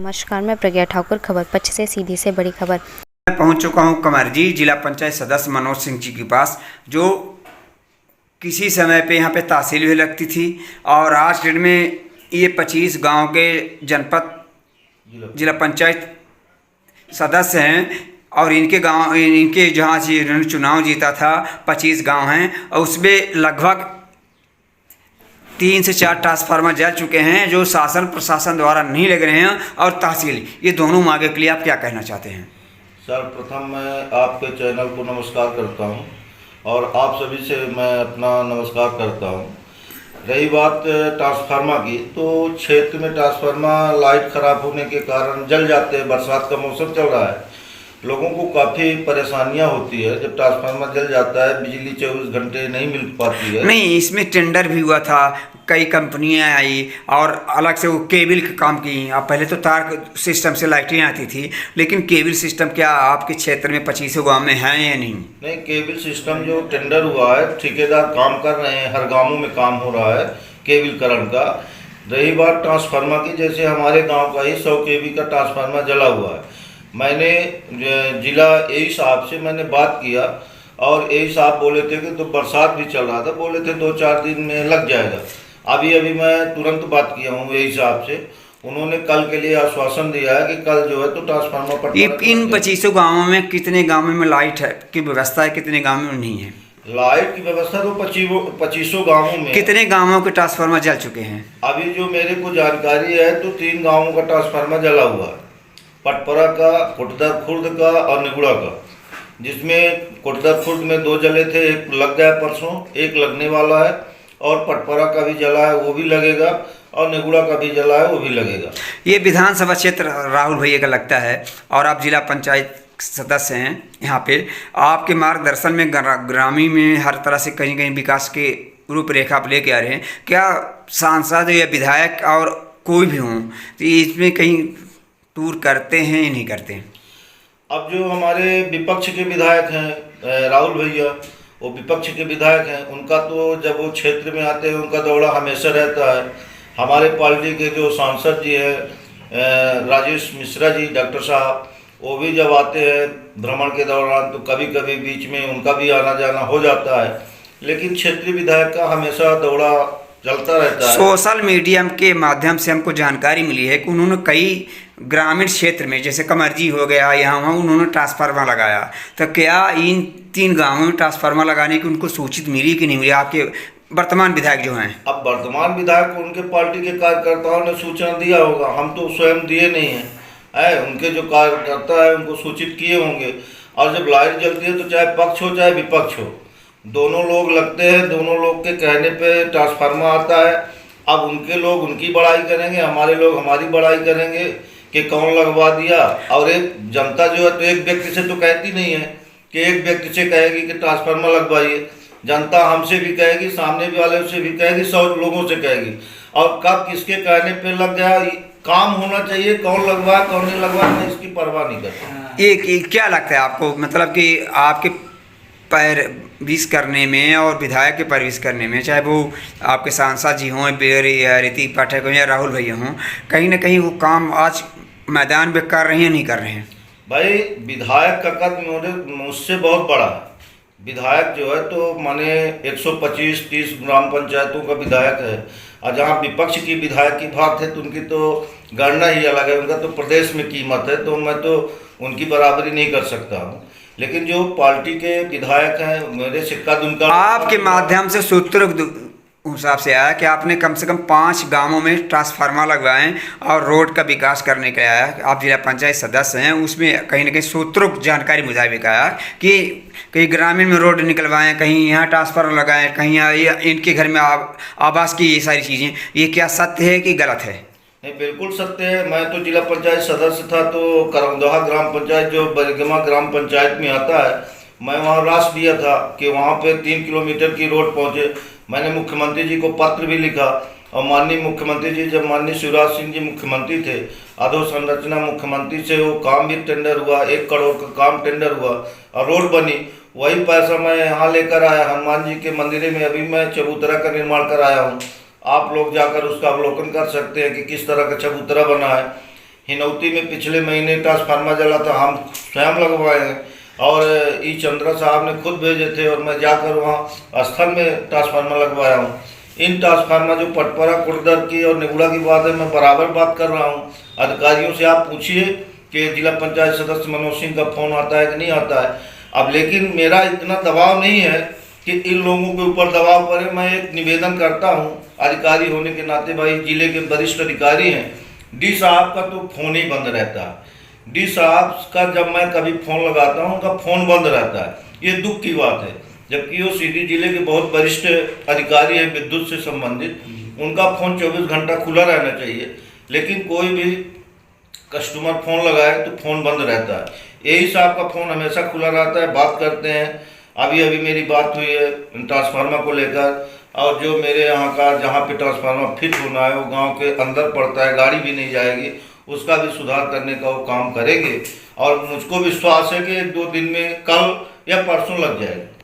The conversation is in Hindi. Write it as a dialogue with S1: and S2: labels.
S1: नमस्कार, मैं प्रज्ञा ठाकुर, खबर पक्ष से सीधी से बड़ी खबर।
S2: मैं पहुंच चुका हूं कमरजी जिला पंचायत सदस्य मनोज सिंह जी के पास, जो किसी समय पे यहां पे तहसील भी लगती थी और आज डेट में ये 25 गांव के जनपद जिला पंचायत सदस्य हैं और इनके जहाँ से इन्होंने चुनाव जीता था 25 गांव हैं और उसमें लगभग 3 से 4 ट्रांसफार्मर जल चुके हैं जो शासन प्रशासन द्वारा नहीं लग रहे हैं और तहसील, ये दोनों मांगे के लिए आप क्या कहना चाहते हैं?
S3: सर्वप्रथम मैं आपके चैनल को नमस्कार करता हूं और आप सभी से मैं अपना नमस्कार करता हूं। रही बात ट्रांसफार्मर की, तो क्षेत्र में ट्रांसफार्मर लाइट ख़राब होने के कारण जल जाते हैं। बरसात का मौसम चल रहा है, लोगों को काफ़ी परेशानियां होती है। जब ट्रांसफार्मर जल जाता है, बिजली 24 घंटे नहीं मिल पाती है।
S2: नहीं, इसमें टेंडर भी हुआ था, कई कंपनियां आई और अलग से वो केबल का काम की। अब पहले तो तार सिस्टम से लाइटें आती थी, लेकिन केबल सिस्टम क्या आपके क्षेत्र में 25 गाँव में है या नहीं?
S3: नहीं, केबल सिस्टम जो टेंडर हुआ है, ठेकेदार काम कर रहे हैं, हर गाँवों में काम हो रहा है केबलकरण का। रही बात ट्रांसफार्मर की, जैसे हमारे गाँव का ही 100 kV का ट्रांसफार्मर जला हुआ है। मैंने जिला एई साहब से मैंने बात किया और एई साहब बोले थे कि तो बरसात भी चल रहा था, बोले थे 2-4 दिन में लग जाएगा। अभी मैं तुरंत बात किया हूँ एई साहब से, उन्होंने कल के लिए आश्वासन दिया है कि कल जो है तो ट्रांसफार्मर पर।
S2: इन 25 गाँवों में कितने गाँवों में लाइट है की व्यवस्था है, कितने गाँव में नहीं है?
S3: लाइट की व्यवस्था तो 25 गाँवों में।
S2: कितने गाँवों के ट्रांसफार्मर जल चुके हैं?
S3: अभी जो मेरे को जानकारी है तो 3 गाँवों का ट्रांसफार्मर जला हुआ है, पटपरा का, कोटदर खुर्द का और निगुड़ा का। जिसमें कोटदर खुर्द में 2 जले थे, एक लग गया परसों, एक लगने वाला है और पटपरा का भी जला है वो भी लगेगा और निगुड़ा का भी जला है वो भी लगेगा।
S2: ये विधानसभा क्षेत्र राहुल भैया का लगता है और आप जिला पंचायत सदस्य हैं। यहाँ पे आपके मार्गदर्शन में ग्रामीण में हर तरह से कहीं कहीं विकास के रूपरेखा आप लेके आ रहे हैं। क्या सांसद या विधायक और कोई भी हों तो इसमें कहीं टूर करते हैं या नहीं करते हैं?
S3: अब जो हमारे विपक्ष के विधायक हैं राहुल भैया, वो विपक्ष के विधायक हैं, उनका तो जब वो क्षेत्र में आते हैं उनका दौरा हमेशा रहता है। हमारे पार्टी के जो सांसद जी हैं राजेश मिश्रा जी, डॉक्टर साहब, वो भी जब आते हैं भ्रमण के दौरान तो कभी कभी बीच में उनका भी आना जाना हो जाता है, लेकिन क्षेत्रीय विधायक का हमेशा दौरा चलता रहता है।
S2: सोशल मीडिया के माध्यम से हमको जानकारी मिली है कि उन्होंने कई ग्रामीण क्षेत्र में जैसे कमरजी हो गया, यहाँ वहाँ उन्होंने ट्रांसफार्मर लगाया। तो क्या इन 3 गाँवों में ट्रांसफार्मर लगाने की उनको सूचित मिली कि नहीं मिली आपके वर्तमान विधायक जो हैं?
S3: अब वर्तमान विधायक को उनके पार्टी के कार्यकर्ताओं ने सूचना दिया होगा, हम तो स्वयं दिए नहीं हैं। उनके जो कार्यकर्ता है उनको सूचित किए होंगे। और जब लाइट जलती है तो चाहे पक्ष हो चाहे विपक्ष हो, दोनों लोग लगते हैं, दोनों लोग के कहने पे ट्रांसफार्मर आता है। अब उनके लोग उनकी बड़ाई करेंगे, हमारे लोग हमारी बड़ाई करेंगे कि कौन लगवा दिया। और एक जनता जो है तो एक व्यक्ति से तो कहती नहीं है कि एक व्यक्ति से कहेगी कि ट्रांसफार्मर लगवाइए। जनता हमसे भी कहेगी, सामने वाले से भी कहेगी, 100 लोगों से कहेगी। और कब किसके कहने पे लग गया, काम होना चाहिए, कौन लगवाए कौन नहीं लगवाए मैं इसकी परवाह नहीं करता।
S2: ये क्या लगता है आपको, मतलब कि आपके परविश करने में और विधायक के परविश करने में, चाहे वो आपके सांसद जी हों या ऋतिक पाठक हों या राहुल भैया हों, कहीं ना कहीं वो काम आज मैदान में कर रहे हैं नहीं कर रहे हैं?
S3: भाई विधायक का कद मुझसे बहुत बड़ा है। विधायक जो है तो माने 125-30 ग्राम पंचायतों का विधायक है। और जहाँ विपक्ष की विधायक की बात है तो उनकी तो गणना ही अलग है, उनका तो प्रदेश में कीमत है, तो मैं तो उनकी बराबरी नहीं कर सकता हूँ। लेकिन जो पार्टी के विधायक हैं मेरे सिक्का दुमका
S2: आपके माध्यम से सूत्र हिसाब से आया कि आपने कम से कम 5 गांवों में ट्रांसफार्मर लगवाएं और रोड का विकास करने का आया। आप जिला पंचायत सदस्य हैं, उसमें कहीं ना कहीं सूत्रों जानकारी मुताबिक आया कि कहीं ग्रामीण में रोड निकलवाएं, कहीं यहाँ ट्रांसफार्मर लगाएं, कहीं इनके घर में आवास की ये सारी चीज़ें, ये क्या सत्य है कि गलत है?
S3: नहीं, बिल्कुल सत्य है। मैं तो जिला पंचायत सदस्य था तो करौंदहा ग्राम पंचायत जो बरगमा ग्राम पंचायत में आता है, मैं वहाँ रास दिया था कि वहाँ पे 3 किलोमीटर की रोड पहुँचे। मैंने मुख्यमंत्री जी को पत्र भी लिखा और माननीय मुख्यमंत्री जी, जब माननीय शिवराज सिंह जी मुख्यमंत्री थे, अधोसंरचना मुख्यमंत्री से वो काम भी टेंडर हुआ, 1 करोड़ का काम टेंडर हुआ और रोड बनी। वही पैसा मैं यहाँ लेकर आया, हनुमान जी के मंदिर में अभी मैं चबूतरा का निर्माण कराया हूँ। आप लोग जाकर उसका अवलोकन कर सकते हैं कि किस तरह का चबूतरा बना है। हिनौती में पिछले महीने ट्रांसफार्मर जला था, हम स्वयं लगवाए हैं। और ई चंद्रा साहब ने खुद भेजे थे और मैं जाकर वहाँ स्थल में ट्रांसफार्मर लगवाया हूँ। इन ट्रांसफार्मर जो पटपरा कुड़दर की और निगुड़ा की बात है, मैं बराबर बात कर रहा हूँ। अधिकारियों से आप पूछिए कि जिला पंचायत सदस्य मनोज सिंह का फ़ोन आता है कि नहीं आता है। अब लेकिन मेरा इतना दबाव नहीं है कि इन लोगों के ऊपर दबाव पड़े। मैं एक निवेदन करता हूँ अधिकारी होने के नाते, भाई जिले के वरिष्ठ अधिकारी हैं, डी साहब का तो फ़ोन ही बंद रहता है। डी साहब का जब मैं कभी फ़ोन लगाता हूँ उनका फ़ोन बंद रहता है। ये दुख की बात है, जबकि वो सीधी जिले के बहुत वरिष्ठ अधिकारी हैं विद्युत से संबंधित, उनका फ़ोन 24 घंटा खुला रहना चाहिए। लेकिन कोई भी कस्टमर फ़ोन लगाए तो फ़ोन बंद रहता है। यही साहब का फ़ोन हमेशा खुला रहता है, बात करते हैं। अभी अभी मेरी बात हुई है ट्रांसफार्मर को लेकर, और जो मेरे यहाँ का जहाँ पे ट्रांसफार्मर फिट होना है वो गांव के अंदर पड़ता है, गाड़ी भी नहीं जाएगी, उसका भी सुधार करने का वो काम करेंगे। और मुझको विश्वास है कि 1-2 दिन में, कल या परसों लग जाएगा।